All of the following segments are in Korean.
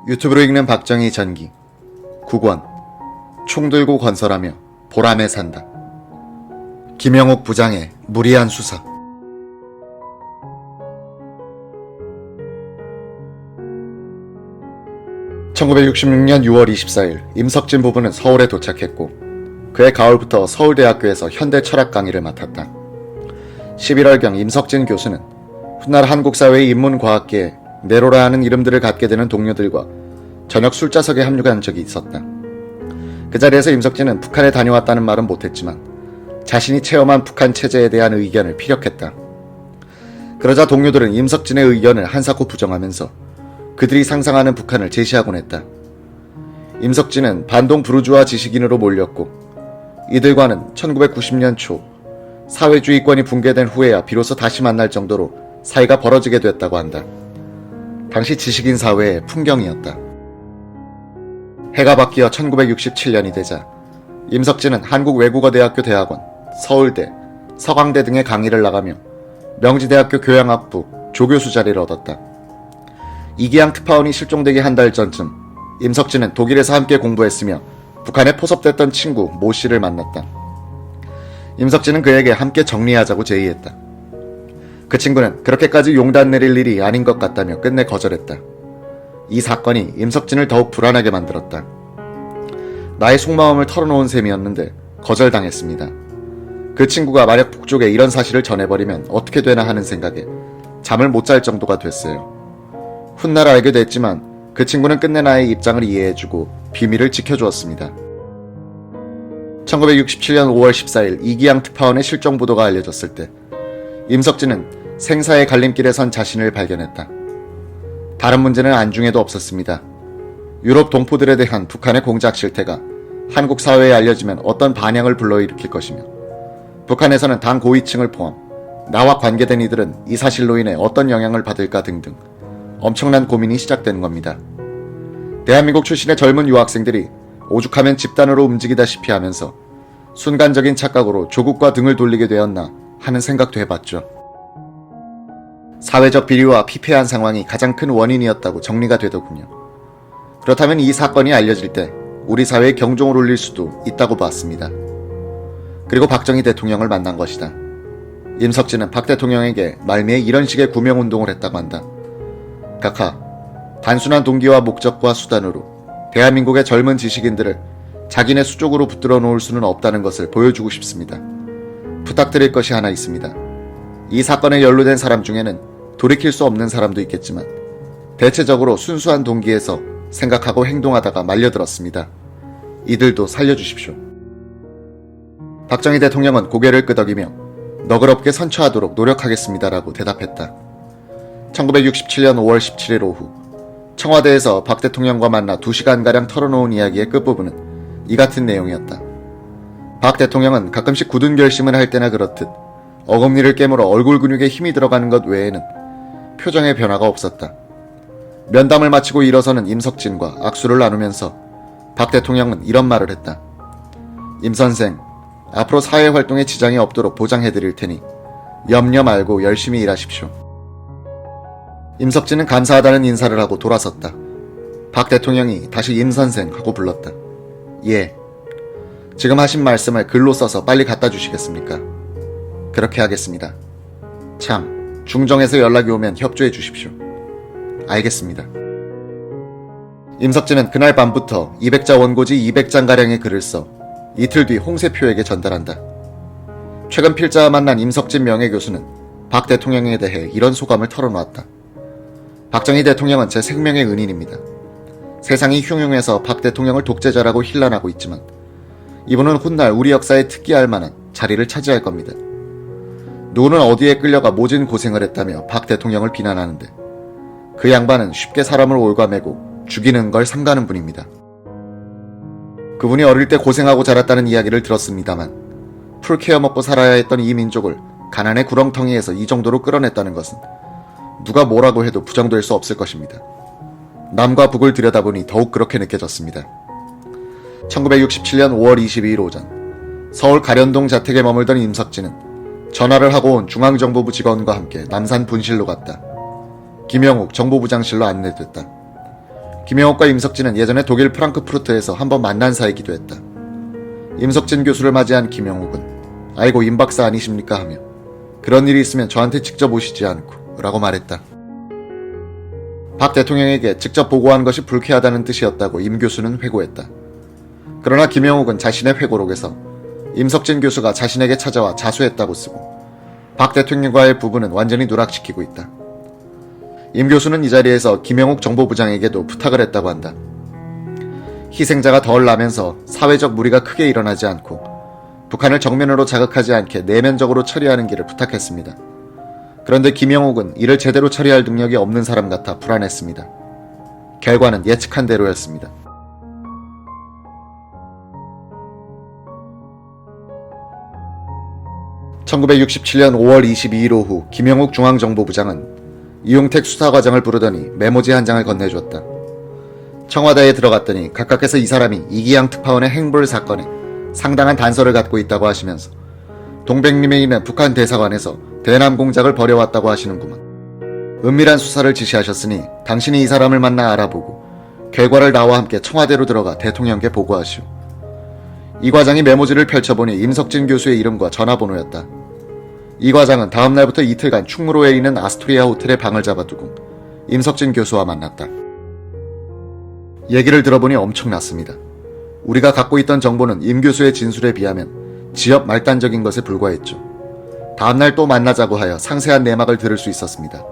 유튜브로 읽는 박정희 전기 9권 총 들고 건설하며 보람에 산다. 김영옥 부장의 무리한 수사. (1966년 6월 24일) 임석진 부부는 서울에 도착했고 그해 가을부터 서울대학교에서 현대 철학 강의를 맡았다. 11월경 임석진 교수는 훗날 한국사회의 인문과학계에 네로라 하는 이름들을 갖게 되는 동료들과 저녁 술자석에 합류한 적이 있었다. 그 자리에서 임석진은 북한에 다녀왔다는 말은 못했지만 자신이 체험한 북한 체제에 대한 의견을 피력했다. 그러자 동료들은 임석진의 의견을 한사코 부정하면서 그들이 상상하는 북한을 제시하곤 했다. 임석진은 반동 부르주아 지식인으로 몰렸고 이들과는 1990년 초 사회주의권이 붕괴된 후에야 비로소 다시 만날 정도로 사이가 벌어지게 됐다고 한다. 당시 지식인 사회의 풍경이었다. 해가 바뀌어 1967년이 되자 임석진은 한국외국어대학교 대학원, 서울대, 서강대 등의 강의를 나가며 명지대학교 교양학부 조교수 자리를 얻었다. 이기양 특파원이 실종되기 한 달 전쯤 임석진은 독일에서 함께 공부했으며 북한에 포섭됐던 친구 모 씨를 만났다. 임석진은 그에게 함께 정리하자고 제의했다. 그 친구는 그렇게까지 용단 내릴 일이 아닌 것 같다며 끝내 거절했다. 이 사건이 임석진을 더욱 불안하게 만들었다. 나의 속마음을 털어놓은 셈이었는데 거절당했습니다. 그 친구가 만약 북쪽에 이런 사실을 전해버리면 어떻게 되나 하는 생각에 잠을 못 잘 정도가 됐어요. 훗날 알게 됐지만 그 친구는 끝내 나의 입장을 이해해주고 비밀을 지켜주었습니다. 1967년 5월 14일 이기양 특파원의 실종 보도가 알려졌을 때 임석진은 생사의 갈림길에 선 자신을 발견했다. 다른 문제는 안중에도 없었습니다. 유럽 동포들에 대한 북한의 공작 실태가 한국 사회에 알려지면 어떤 반향을 불러일으킬 것이며 북한에서는 당 고위층을 포함 나와 관계된 이들은 이 사실로 인해 어떤 영향을 받을까 등등 엄청난 고민이 시작되는 겁니다. 대한민국 출신의 젊은 유학생들이 오죽하면 집단으로 움직이다시피 하면서 순간적인 착각으로 조국과 등을 돌리게 되었나 하는 생각도 해봤죠. 사회적 비리와 피폐한 상황이 가장 큰 원인이었다고 정리가 되더군요. 그렇다면 이 사건이 알려질 때 우리 사회에 경종을 울릴 수도 있다고 봤습니다. 그리고 박정희 대통령을 만난 것이다. 임석진은 박 대통령에게 말미에 이런 식의 구명운동을 했다고 한다. 각하, 단순한 동기와 목적과 수단으로 대한민국의 젊은 지식인들을 자기네 수족으로 붙들어 놓을 수는 없다는 것을 보여주고 싶습니다. 부탁드릴 것이 하나 있습니다. 이 사건에 연루된 사람 중에는 돌이킬 수 없는 사람도 있겠지만 대체적으로 순수한 동기에서 생각하고 행동하다가 말려들었습니다. 이들도 살려주십시오. 박정희 대통령은 고개를 끄덕이며 너그럽게 선처하도록 노력하겠습니다라고 대답했다. 1967년 5월 17일 오후 청와대에서 박 대통령과 만나 2시간가량 털어놓은 이야기의 끝부분은 이 같은 내용이었다. 박 대통령은 가끔씩 굳은 결심을 할 때나 그렇듯 어금니를 깨물어 얼굴 근육에 힘이 들어가는 것 외에는 표정의 변화가 없었다. 면담을 마치고 일어서는 임석진과 악수를 나누면서 박 대통령은 이런 말을 했다. 임 선생, 앞으로 사회활동에 지장이 없도록 보장해드릴 테니 염려 말고 열심히 일하십시오. 임석진은 감사하다는 인사를 하고 돌아섰다. 박 대통령이 다시 임 선생 하고 불렀다. 예. 지금 하신 말씀을 글로 써서 빨리 갖다 주시겠습니까? 그렇게 하겠습니다. 참, 중정에서 연락이 오면 협조해 주십시오. 알겠습니다. 임석진은 그날 밤부터 200자 원고지 200장가량의 글을 써 이틀 뒤 홍세표에게 전달한다. 최근 필자와 만난 임석진 명예교수는 박 대통령에 대해 이런 소감을 털어놓았다. 박정희 대통령은 제 생명의 은인입니다. 세상이 흉흉해서 박 대통령을 독재자라고 힐난하고 있지만 이분은 훗날 우리 역사에 특기할 만한 자리를 차지할 겁니다. 누구는 어디에 끌려가 모진 고생을 했다며 박 대통령을 비난하는데 그 양반은 쉽게 사람을 올가매고 죽이는 걸 삼가는 분입니다. 그분이 어릴 때 고생하고 자랐다는 이야기를 들었습니다만 풀 케어 먹고 살아야 했던 이 민족을 가난의 구렁텅이에서 이 정도로 끌어냈다는 것은 누가 뭐라고 해도 부정될 수 없을 것입니다. 남과 북을 들여다보니 더욱 그렇게 느껴졌습니다. 1967년 5월 22일 오전 서울 가련동 자택에 머물던 임석진은 전화를 하고 온 중앙정보부 직원과 함께 남산 분실로 갔다. 김영욱 정보부장실로 안내됐다. 김영옥과 임석진은 예전에 독일 프랑크푸르트에서 한번 만난 사이기도 했다. 임석진 교수를 맞이한 김영옥은 아이고 임 박사 아니십니까 하며 그런 일이 있으면 저한테 직접 오시지 않고 라고 말했다. 박 대통령에게 직접 보고한 것이 불쾌하다는 뜻이었다고 임 교수는 회고했다. 그러나 김영옥은 자신의 회고록에서 임석진 교수가 자신에게 찾아와 자수했다고 쓰고 박 대통령과의 부부는 완전히 누락시키고 있다. 임 교수는 이 자리에서 김영옥 정보부장에게도 부탁을 했다고 한다. 희생자가 덜 나면서 사회적 무리가 크게 일어나지 않고 북한을 정면으로 자극하지 않게 내면적으로 처리하는 길을 부탁했습니다. 그런데 김영옥은 이를 제대로 처리할 능력이 없는 사람 같아 불안했습니다. 결과는 예측한 대로였습니다. (1967년 5월 22일) 오후 김영옥 중앙정보부장은 이용택 수사과장을 부르더니 메모지 한 장을 건네주었다. 청와대에 들어갔더니 각각께서 이 사람이 이기양 특파원의 행불 사건에 상당한 단서를 갖고 있다고 하시면서 동백림에 있는 북한 대사관에서 대남 공작을 벌여왔다고 하시는구만. 은밀한 수사를 지시하셨으니 당신이 이 사람을 만나 알아보고 결과를 나와 함께 청와대로 들어가 대통령께 보고하시오. 이 과장이 메모지를 펼쳐보니 임석진 교수의 이름과 전화번호였다. 이 과장은 다음 날부터 이틀간 충무로에 있는 아스토리아 호텔에 방을 잡아두고 임석진 교수와 만났다. 얘기를 들어보니 엄청났습니다. 우리가 갖고 있던 정보는 임 교수의 진술에 비하면 지엽 말단적인 것에 불과했죠. 다음날 또 만나자고 하여 상세한 내막을 들을 수 있었습니다.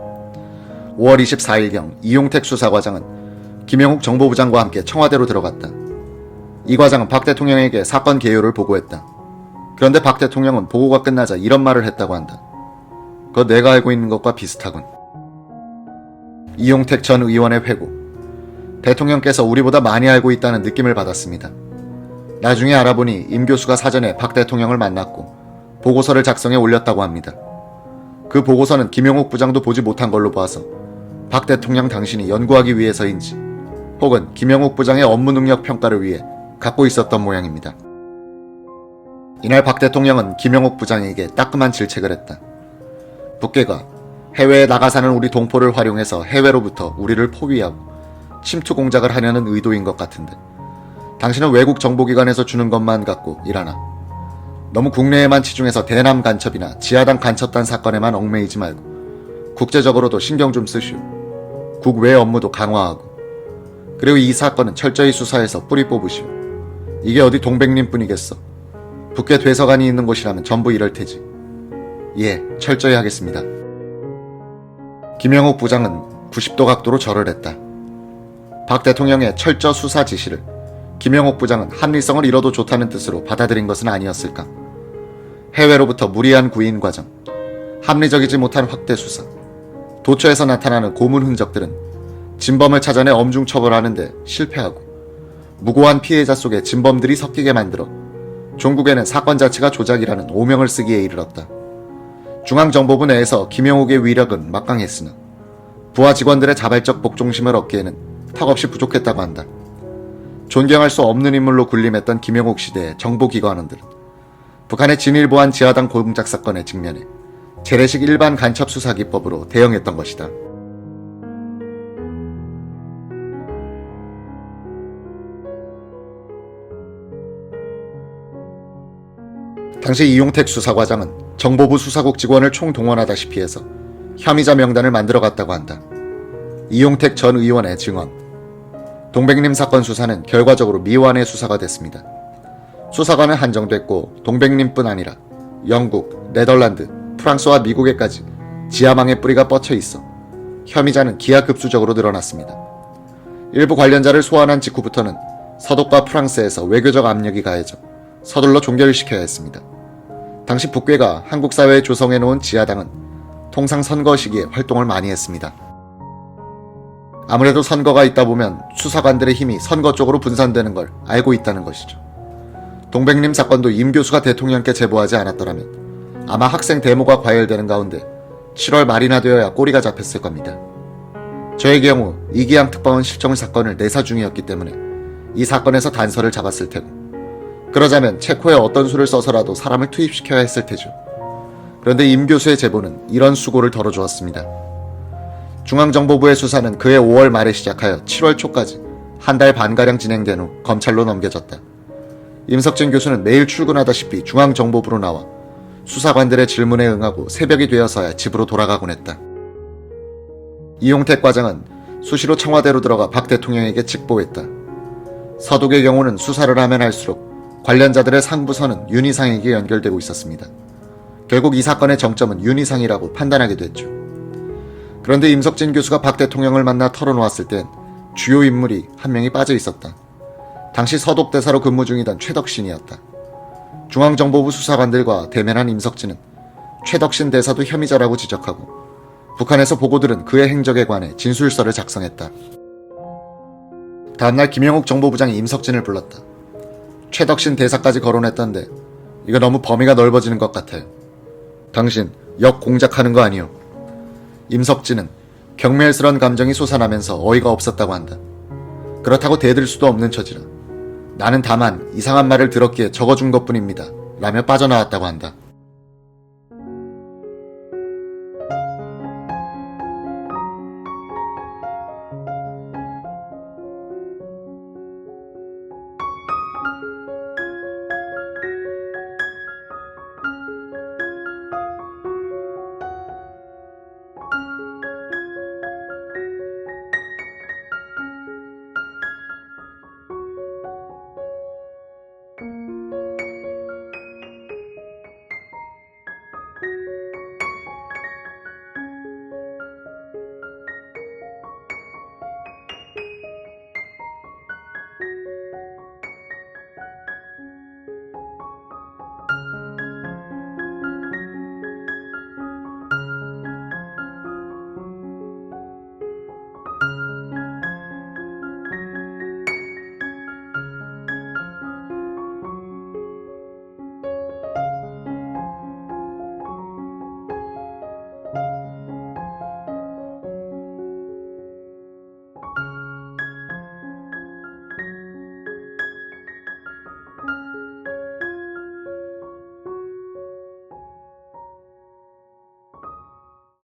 5월 24일경 이용택 수사과장은 김영욱 정보부장과 함께 청와대로 들어갔다. 이 과장은 박 대통령에게 사건 개요를 보고했다. 그런데 박 대통령은 보고가 끝나자 이런 말을 했다고 한다. 그거 내가 알고 있는 것과 비슷하군. 이용택 전 의원의 회고. 대통령께서 우리보다 많이 알고 있다는 느낌을 받았습니다. 나중에 알아보니 임 교수가 사전에 박 대통령을 만났고 보고서를 작성해 올렸다고 합니다. 그 보고서는 김영옥 부장도 보지 못한 걸로 봐서 박 대통령 당신이 연구하기 위해서인지 혹은 김영옥 부장의 업무 능력 평가를 위해 갖고 있었던 모양입니다. 이날 박 대통령은 김영옥 부장에게 따끔한 질책을 했다. 북괴가 해외에 나가 사는 우리 동포를 활용해서 해외로부터 우리를 포위하고 침투 공작을 하려는 의도인 것 같은데 당신은 외국 정보기관에서 주는 것만 갖고 일하나. 너무 국내에만 치중해서 대남 간첩이나 지하당 간첩단 사건에만 얽매이지 말고 국제적으로도 신경 좀 쓰시오. 국외 업무도 강화하고 그리고 이 사건은 철저히 수사해서 뿌리 뽑으시오. 이게 어디 동백림뿐이겠어. 북괴 대서관이 있는 곳이라면 전부 이럴 테지. 예, 철저히 하겠습니다. 김영옥 부장은 90도 각도로 절을 했다. 박 대통령의 철저 수사 지시를 김영옥 부장은 합리성을 잃어도 좋다는 뜻으로 받아들인 것은 아니었을까. 해외로부터 무리한 구인 과정, 합리적이지 못한 확대 수사, 도처에서 나타나는 고문 흔적들은 진범을 찾아내 엄중 처벌하는데 실패하고 무고한 피해자 속에 진범들이 섞이게 만들어 종국에는 사건 자체가 조작이라는 오명을 쓰기에 이르렀다. 중앙정보부 내에서 김영옥의 위력은 막강했으나 부하 직원들의 자발적 복종심을 얻기에는 턱없이 부족했다고 한다. 존경할 수 없는 인물로 군림했던 김영옥 시대의 정보기관원들은 북한의 진일보한 지하당 공작 사건에 직면해 재래식 일반 간첩 수사 기법으로 대응했던 것이다. 당시 이용택 수사과장은 정보부 수사국 직원을 총동원하다시피 해서 혐의자 명단을 만들어갔다고 한다. 이용택 전 의원의 증언. 동백림 사건 수사는 결과적으로 미완의 수사가 됐습니다. 수사관은 한정됐고 동백림뿐 아니라 영국, 네덜란드, 프랑스와 미국에까지 지하망의 뿌리가 뻗쳐 있어 혐의자는 기하급수적으로 늘어났습니다. 일부 관련자를 소환한 직후부터는 서독과 프랑스에서 외교적 압력이 가해져 서둘러 종결시켜야 했습니다. 당시 북괴가 한국 사회에 조성해놓은 지하당은 통상 선거 시기에 활동을 많이 했습니다. 아무래도 선거가 있다 보면 수사관들의 힘이 선거 쪽으로 분산되는 걸 알고 있다는 것이죠. 동백림 사건도 임 교수가 대통령께 제보하지 않았더라면 아마 학생 데모가 과열되는 가운데 7월 말이나 되어야 꼬리가 잡혔을 겁니다. 저의 경우 이기양 특파원 실종 사건을 내사 중이었기 때문에 이 사건에서 단서를 잡았을 테고 그러자면 체코에 어떤 수를 써서라도 사람을 투입시켜야 했을 테죠. 그런데 임 교수의 제보는 이런 수고를 덜어주었습니다. 중앙정보부의 수사는 그해 5월 말에 시작하여 7월 초까지 한 달 반가량 진행된 후 검찰로 넘겨졌다. 임석진 교수는 매일 출근하다시피 중앙정보부로 나와 수사관들의 질문에 응하고 새벽이 되어서야 집으로 돌아가곤 했다. 이용택 과장은 수시로 청와대로 들어가 박 대통령에게 직보했다. 서독의 경우는 수사를 하면 할수록 관련자들의 상부선은 윤 이상에게 연결되고 있었습니다. 결국 이 사건의 정점은 윤 이상이라고 판단하게 됐죠. 그런데 임석진 교수가 박 대통령을 만나 털어놓았을 땐 주요 인물이 한 명이 빠져 있었다. 당시 서독대사로 근무 중이던 최덕신이었다. 중앙정보부 수사관들과 대면한 임석진은 최덕신 대사도 혐의자라고 지적하고 북한에서 보고들은 그의 행적에 관해 진술서를 작성했다. 다음날 김영욱 정보부장이 임석진을 불렀다. 최덕신 대사까지 거론했던데 이거 너무 범위가 넓어지는 것 같아요. 당신 역공작하는 거 아니요. 임석진은 경멸스런 감정이 솟아나면서 어이가 없었다고 한다. 그렇다고 대들 수도 없는 처지라. 나는 다만 이상한 말을 들었기에 적어준 것뿐입니다. 라며 빠져나왔다고 한다.